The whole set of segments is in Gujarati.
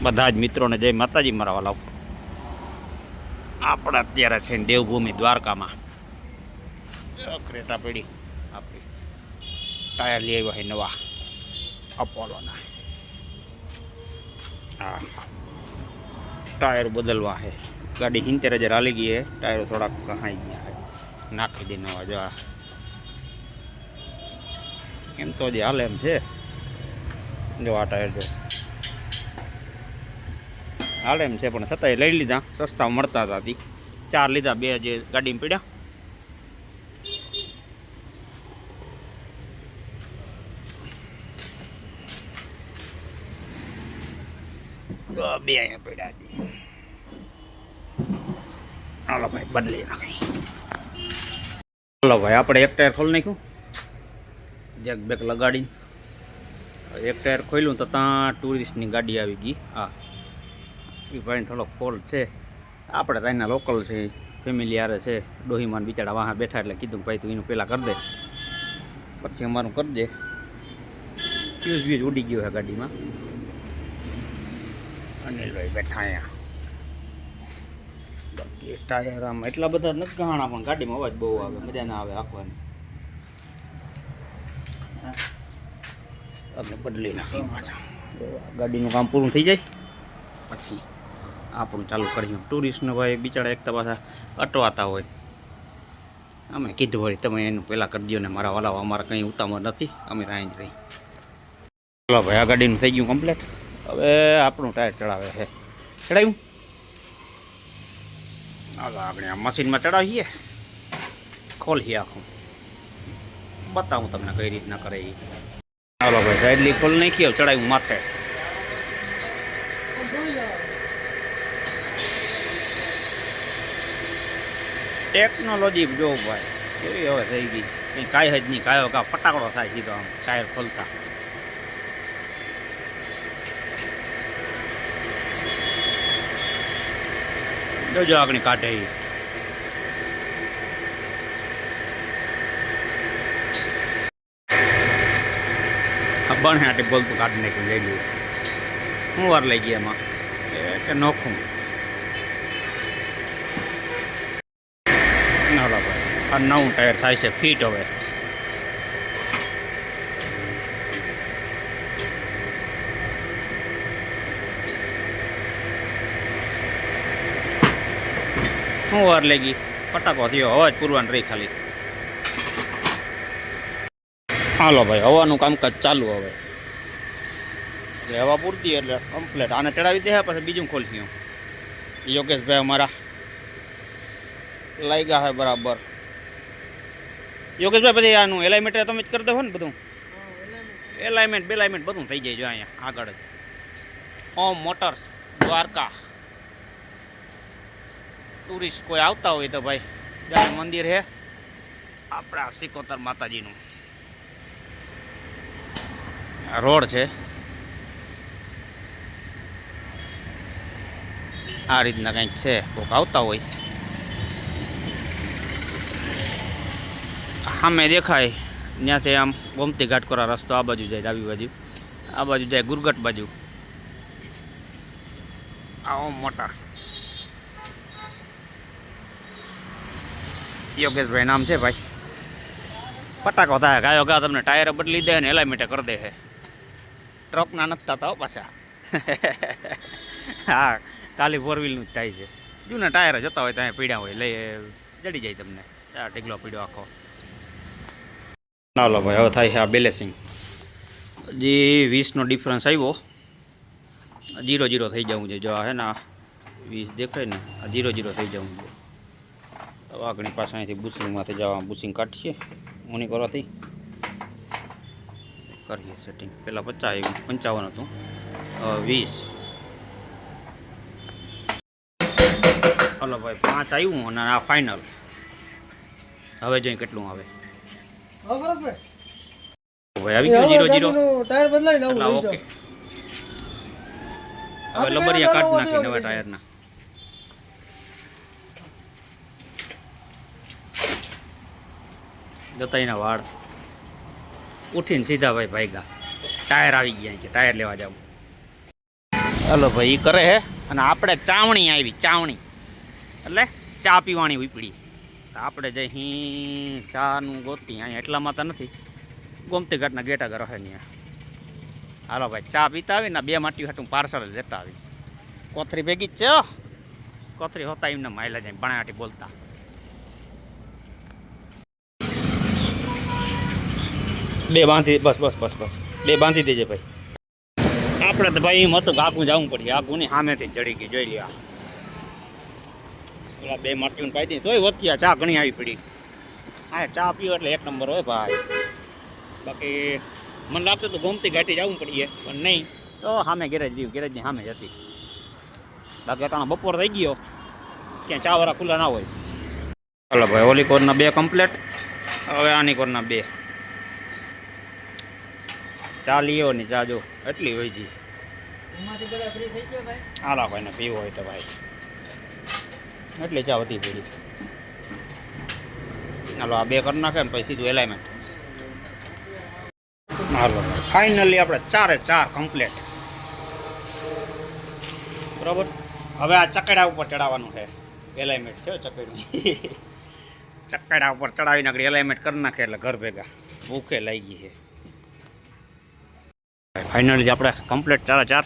બધા જ મિત્રોને જય માતાજી મારા વાલાઓ. આપણે અત્યારે છે દેવભૂમિ દ્વારકામાં. ક્રેટા પડી આપણી ટાયર લઈ આવ્યા છે નવા અપોલોના. હા, ટાયર બદલવા છે. ગાડી 70,000 હાલી ગઈ છે. ટાયર થોડાક કહાઈ ગયા છે, નાખી દે નવા. જો એમ તો જે હાલે એમ છે. જો આ ટાયર જો હાલે એમ છે, પણ છતાંય લઈ લીધા. સસ્તા મળતા હતા. 4 લીધા, 2 જે ગાડીમાં પડ્યા. બે અહીંયા પડ્યા હતી. હાલો ભાઈ, બદલી નાખી. હાલો ભાઈ, આપણે એક ટાયર ખોલી નાખ્યું, જેક બેક લગાડીને. એક ટાયર ખોલ્યું તો ત્યાં ટુરિસ્ટની ગાડી આવી ગઈ. હા, એ ભાઈને થોડોક ફોલ્ટ છે. આપણે તો અહીંના લોકલ છે, ફેમિલી યારે છે. ડોહીમાન બિચારા વાહ બેઠા એટલે કીધું ભાઈ તું એનું પહેલાં કરી દે, પછી અમારું કરી દે. ફ્યુઝ બ્યુઝ ઉડી ગયો છે ગાડીમાં. અનિલભાઈ બેઠા અહીંયા. બાકી ટાયર આમ એટલા બધા નથી ગહાણા, પણ ગાડીમાં અવાજ બહુ આવે, મજા ના આવે આખવાની. આપણે બદલી નાખી પાછા. ગાડીનું કામ પૂરું થઈ જાય પછી આપણું ચાલુ કર્યું. ટુરિસ્ટને ભાઈ બિચારા એક તો પાછા અટવાતા હોય. અમે કીધું હોય તમે એનું પહેલાં કરી દો ને મારા વાલાઓ, અમારે કંઈ ઉતામળ નથી, અમે ત્યાં જ રહી. ચાલો ભાઈ, આ ગાડીનું થઈ ગયું કમ્પ્લીટ. હવે આપણું ટાયર ચડાવે છે. ચડાવ્યું. હાલો આપણે આ મશીનમાં ચડાવીએ, ખોલીએ આખું, બતાવું તમને કઈ રીતના કરે એ. હાલો ભાઈ, સાઈડલી ખોલી નાખીએ. ચડાવ્યું માથે. ટેકનોલોજી જો ભાઈ કેવી હવે થઈ ગઈ, કંઈ કાંઈ જ નહીં. કાયો કા ફટાકડો થાય સીધો આમ ટાયર ખોલતા. જોજો આગળ કાઢે એ. બને આટે બોલતું કાઢી નાખ્યું. લઈ ગયું. હું વાર લઈ ગઈ એમાં કે નોખું. ના ભાઈ, આ નવું ટાયર થાય છે ફિટ. હવે હું વાર લઈ ગઈ, ફટાકો થયો, અવાજ પૂરવાનું રહી ખાલી. હાલો ભાઈ, હવાનું કામકાજ ચાલુ. હવે હવા પૂરતી એટલે કમ્પ્લેટ. આને ચડાવી દે, પછી બીજું ખોલશું. યોગેશભાઈ અમારા લાગ્યા છે બરાબર. યોગેશભાઈ, પછી આનું એલાઇમેન્ટ તમે જ કરી દો ને બધું. એલાઇમેન્ટ બેલાઇમેન્ટ બધું થઈ જાય. જો અહીંયા આગળ જ ઓમ મોટર્સ દ્વારકા. ટુરિસ્ટ કોઈ આવતા હોય તો ભાઈ, જ્યાં મંદિર છે આપણા સિકોતર માતાજીનું. રોડ છે આ રીતના કંઈક છે. કોઈક આવતા હોય સામે દેખાય ત્યાંથી આમ ગોમતી ઘાટ કોરા રસ્તો આ બાજુ જાય, ડાબી બાજુ. આ બાજુ જાય ગુરગટ બાજુ. આ મોટા યોગેશભાઈ નામ છે ભાઈ. ફટાકો થાય ગાયો ગા તમને ટાયર બદલી દે ને એલાઇમેન્ટ કરી દે છે. ટ્રકના નથી થતા પાછા. હા, ખાલી 4 વ્હીલનું જ થાય છે. જૂના ટાયર જતા હોય ત્યાં પીડ્યા હોય, લઈ જડી જાય તમને. આ ઢીકલો પીડ્યો આખો. ચાલો ભાઈ, હવે થાય છે આ બેલેન્સિંગ. હજી 20નો ડિફરન્સ આવ્યો. 0-0 થઈ જવું છે. જો આ હે ને 20 દેખાય ને, આ 0-0 થઈ જવું છે. હવે આગળની પાસે અહીંથી બુશિંગમાંથી જવા, બુશિંગ કાઢીએ ઓની કરવાથી કરીએ સેટિંગ. પહેલાં 50 55 હતું, 20. હલો ભાઈ, 5 આવ્યું અને આ ફાઇનલ. હવે જોઈ કેટલું આવે. ભાઈ આવી ગયું 0-0. ટાયર બદલાઈ નાખું. ઓકે, હવે લબરિયા કાઢી નાખી નવા ટાયરના. જતાઈના વાળ ઉઠીને સીધા ભાઈ ભાગ્યા. ટાયર આવી ગયા છે, ટાયર લેવા જાવ. હલો ભાઈ એ કરે હે અને આપણે ચાવણી આવી ચાવણી એટલે ચા પીવાની ઉપડી તો આપણે જઈ ચાનું ગોતી અહીંયા એટલામાં તો નથી ગોમતી ઘાટના ગેટા ઘર હે ત્યાં હાલો ભાઈ ચા પીતા આવી ને 2 માટી હાટું પાર્સલ લેતા આવી કોથરી ભેગી જ છે કોથરી હોતા એમને માયલા જાય બણાટી બોલતા બે બાંધી બસ બે બાંધી દેજે ભાઈ આપણે તો ભાઈ એમ હતું આગું જવું પડી આગું ની સામેથી ચડી ગઈ જોઈ લ્યા પેલા 2 માટીને પાઈ દી તોય વધ્યા ચા ઘણી આવી પડી હા ચા પીવો એટલે 1 નંબર હોય ભાઈ બાકી મને લાગતું હતું ગોમતી ઘાટી જવું પડીએ પણ નહીં તો સામે ગેરેજની સામે જ હતી બાકી અટાણા બપોર થઈ ગયો ક્યાં ચા વાળા ખુલ્લા ના હોય ચાલો ભાઈ ઓલી કોરના 2 કમ્પ્લેટ હવે આની કોરના 2 ચા લીઓ ની ચા જો એટલી હોય જી હાલા ભાઈ ને પીવું હોય તો ભાઈ એટલી ચા વધી પડી હાલો આ 2 કરી નાખે ને પછી સીધું એલાઇમેન્ટ હાલો ફાઇનલી આપણે 4 કમ્પ્લેટ બરાબર હવે આ ચકેડા ઉપર ચડાવવાનું છે એલાઇમેન્ટ છે ચકેડું ચકેડા ઉપર ચડાવીને આગળ એલાઇમેન્ટ કરી નાખે એટલે ઘર ભેગા ભૂખે લાગી ગઈ છે ફાઇનલી આપણે કમ્પ્લેટ 4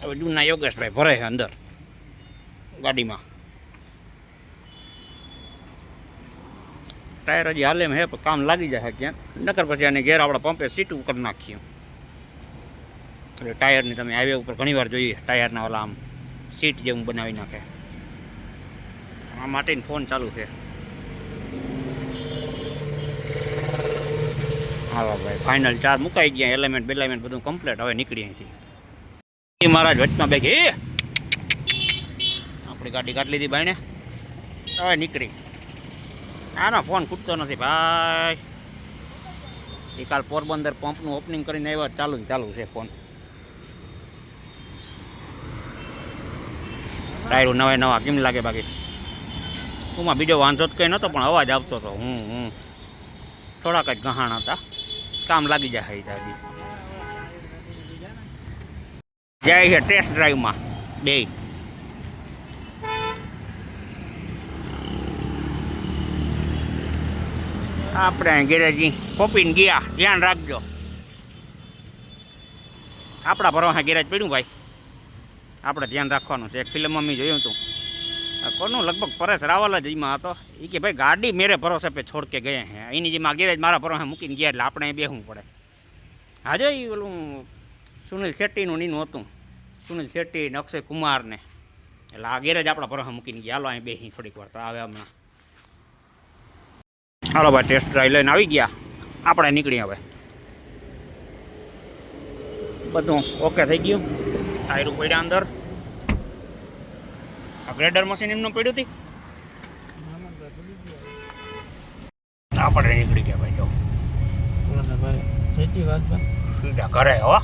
હવે જૂના યોગેશભાઈ ભરે છે અંદર ગાડીમાં ટાયર હજી હાલે હે પણ કામ લાગી જાય ક્યાંક નકર પછી આને ઘેર આપણે પંપે સીટું કરી નાખ્યું એટલે ટાયરની તમે હાઈવે ઉપર ઘણીવાર જોઈએ ટાયરના ઓલા આમ સીટ જેવું બનાવી નાખે આ માટેનો ફોન ચાલુ છે હા ભાઈ ફાઇનલ 4 મુકાઈ ગયા એલિમેન્ટ બેલાઇમેન્ટ બધું કમ્પ્લીટ હવે નીકળી અહીંથી મહારાજ વચમાં બેગી આપણી ગાડી કાઢી લીધી ભાઈને હવે નીકળી આનો ફોન ખૂટતો નથી ભાઈ એ કાલ પોરબંદર પંપનું ઓપનિંગ કરીને આવ્યા ચાલુ છે ફોન ટાયરો નવા કેમ લાગે બાકી હું બીજો વાંધો જ કંઈ નહોતો પણ અવાજ આવતો હતો હું થોડાક જ ગહાણ હતા કામ લાગી જાય દાદી જાય છે ટેસ્ટ ડ્રાઈવમાં 2 આપણે ગેરેજી કોપીને ગયા ધ્યાન રાખજો આપણા ભરવા ગેરેજ પડ્યું ભાઈ આપણે ધ્યાન રાખવાનું છે એક ફિલ્મમાં મેં જોયું હતું કોનું લગભગ પરેશ રાવલ જ એમાં હતો એ કે ભાઈ ગાડી મેરે ભરોસે પે છોડ કે ગયા હે એની જેમાં ગેરેજ મારા ભરોસે મૂકીને ગયા એટલે આપણે બેસવું પડે હાજો એ ઓલું સુનિલ શેટ્ટીનું નીનું હતું સુનિલ શેટ્ટી ને અક્ષય કુમારને એટલે આ ગેરેજ આપણા ભરોસે મૂકીને ગયા હાલો અહીં બેસી થોડીક વાર તો આવે હમણાં હાલો ભાઈ ટેસ્ટ ડ્રાઈવ લઈને આવી ગયા આપણે નીકળી હવે બધું ઓકે થઈ ગયું ટાયરું પડ્યા અંદર આ ગ્રેડર મશીન એમનું પડ્યું હતી આપણે નીકળી ગયા ભાઈ જો સીધા ઘરે હો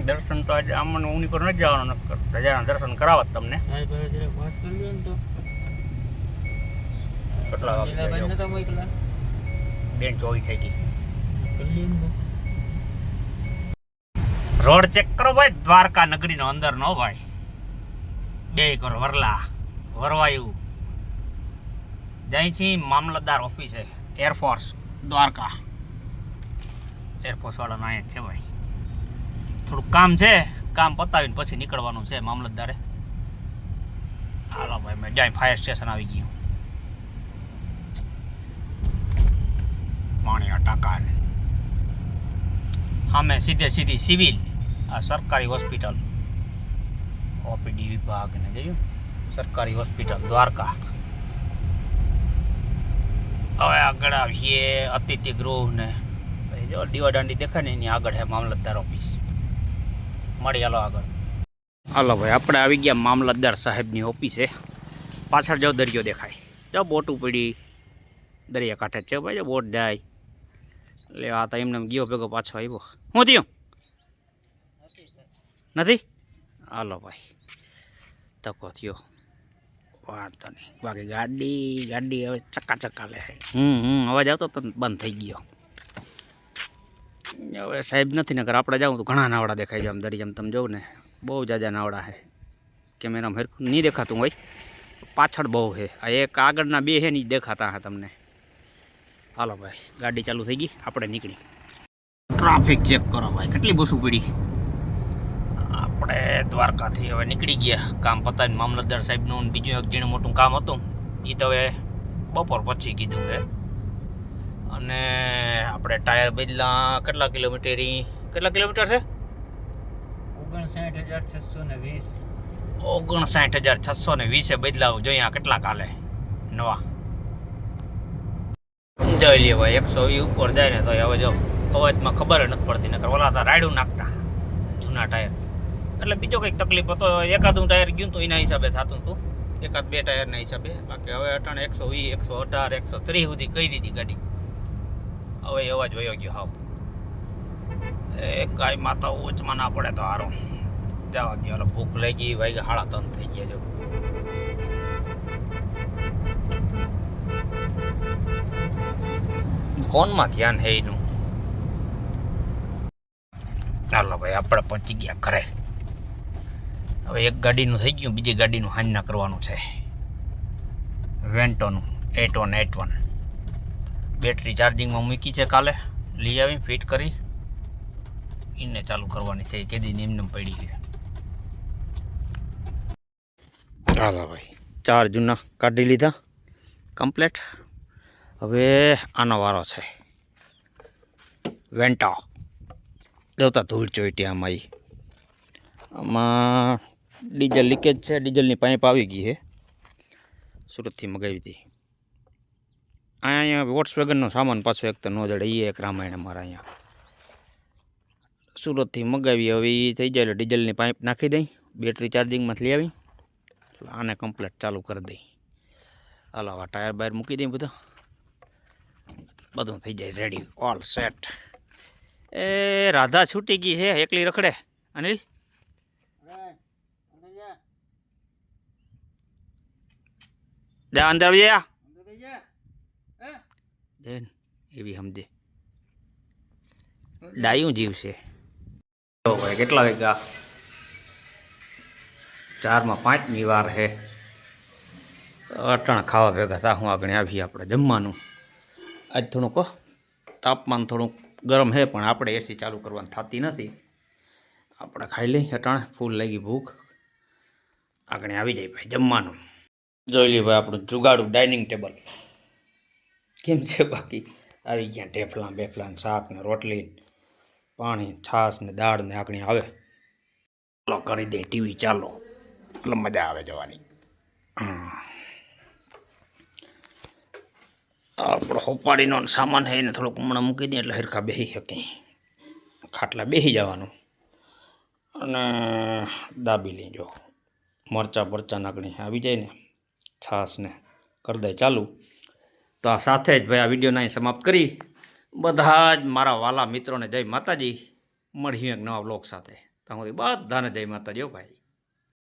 દર્શન તો આજે આમને ઊની પર નથી જવાનું ધજાના દર્શન કરાવત તમને કેટલા વાગે 2:24 થઈ ગઈ રોડ ચેક કરો ભાઈ દ્વારકા નગરીનો અંદર નો ભાઈ 2 કરો વરવાયું જઈથી મામલતદાર ઓફિસે એરફોર્સ દ્વારકા એરફોર્સ વાળાનો અહીંયા છે ભાઈ થોડુંક કામ છે કામ પતાવીને પછી નીકળવાનું છે મામલતદારે હાલો ભાઈ મેં જાય ફાયર સ્ટેશન આવી ગયું માણિયા ટાંકા સામે સીધી સિવિલ આ સરકારી હોસ્પિટલ ઓપીડી વિભાગ ને જોયું સરકારી હોસ્પિટલ દ્વારકા હવે આગળ આવીએ અતિથિ ગૃહ ને જો દીવાદાંડી દેખાય ને એની આગળ છે મામલતદાર ઓફિસ મળી હાલો આગળ હાલો ભાઈ આપણે આવી ગયા મામલતદાર સાહેબની ઓફિસે પાછળ જાઓ દરિયો દેખાય જાઓ બોટ પડી દરિયા કાંઠે છે ભાઈ જો બોટ જાય એટલે આ તો એમને ગયો ભેગો પાછો આવ્યો શું થયું નથી હાલો ભાઈ તકો થયો વાંધો નહીં બાકી ગાડી હવે ચક્કા લે અવાજ આવતો તો બંધ થઈ ગયો હવે સાહેબ નથી નકર આપણે જાઉં તો ઘણા નાવડા દેખાય છે આમ દરી આમ તમે જોઉં ને બહુ જાજા નાવડા છે કેમેરામાં હરખું નહીં દેખાતું હોય પાછળ બહુ છે આ એક આગળના બે છે ને દેખાતા હા તમને હાલો ભાઈ ગાડી ચાલુ થઈ ગઈ આપણે નીકળી ટ્રાફિક ચેક કરો ભાઈ કેટલી બસો પડી આપણે દ્વારકાથી હવે નીકળી ગયા કામ પતાવીને મામલતદાર સાહેબનું બીજું એક ઝીણું મોટું કામ હતું એ તો હવે બપોર પછી કીધું છે અને આપણે ટાયર બદલા કેટલા કિલોમીટર છે 59,620 બદલાવ જોઈએ આ કેટલા કાલે નવા જોઈ લે ભાઈ 120 ઉપર જાય ને તો હવે જો અવાજમાં ખબર નથી પડતી નકર ઓલા હતા રાયડું નાખતા જૂના ટાયર એટલે બીજો કંઈક તકલીફ હતો એકાદું ટાયર ગયું તો એના હિસાબે થતું હતું એકાદ બે ટાયરના હિસાબે બાકી હવે અટાણે 120 118 130 સુધી કરી દીધી ગાડી હવે અવાજ વયો ગયો હાવ એ ગાય માતા ઓછમાં ના પડે તો સારું જવા દે હાલો ભૂખ લઈ ગઈ વાગ્યા 3:30 થઈ ગયા જો ફોનમાં ધ્યાન હે એનું ચાલો ભાઈ આપણે પહોંચી ગયા ઘરે હવે એક ગાડીનું થઈ ગયું બીજી ગાડીનું હાંજના કરવાનું છે વેન્ટોનું 8181 બેટરી ચાર્જિંગમાં મૂકી છે કાલે લઈ આવી ફિટ કરી એને ચાલુ કરવાની છે કેદી નિમ્ન પડી છે હાલો ભાઈ 4 જૂના કાઢી લીધા કમ્પ્લેટ હવે આનો વારો છે વેન્ટો જોતા ધૂળ ચોઈટી આમાં ડીઝલ લીકેજ છે ડીઝલની પાઇપ આવી ગઈ છે સુરતથી મગાવી હતી અહીંયા વોટ્સવેગનનો સામાન પાછો એક તો ન જડે એ એક રામાયણ અમારા અહીંયા સુરતથી મગાવી હવે એ થઈ જાય એટલે ડીઝલની પાઇપ નાખી દઈ બેટરી ચાર્જિંગમાંથી લઈ આવી એટલે આને કમ્પ્લેટ ચાલુ કરી દઈ હાલો આ ટાયર બાયર મૂકી દઈ બધું થઈ જાય રેડી ઓલ સેટ એ રાધા છૂટી ગઈ છે એકલી રખડે અનિલ જા અંદર આવી જા એવી સમજે ડાયું જીવ છે ભાઈ કેટલા વાગ્યા 4:05 વાર છે અટાણ ખાવા ભેગા થા હું આગળ આવીએ આપણે જમવાનું આજ થોડુંક તાપમાન થોડુંક ગરમ છે પણ આપણે એસી ચાલુ કરવાની થતી નથી આપણે ખાઈ લઈ અટાણે ફૂલ લાગી ભૂખ આગળ આવી જાય ભાઈ જમવાનું જોઈ લઈએ ભાઈ આપણું જુગાડું ડાઇનિંગ ટેબલ કેમ છે બાકી આવી ગયા ઢેફલા બેફલા શાક ને રોટલી પાણી છાશ ને દાળ ને આગળ આવે ચાલો કરી દે ટીવી ચાલો એટલે મજા આવે જવાની આપણો હોપાડીનો સામાન છે એને થોડુંક હમણાં મૂકી દઈએ એટલે હરખા બેસી શકે ખાટલા બેસી જવાનું અને દાબી લેજો મરચાં નાખણી આવી જાય ને છાશ ને કરી દે ચાલુ તો આ સાથે જ ભાઈ આ વિડીયોને અહીં સમાપ્ત કરી બધા જ મારા વાલા મિત્રોને જય માતાજી મળીએ એક નવા બ્લોગ સાથે તમારી બધાને જય માતાજી ભાઈ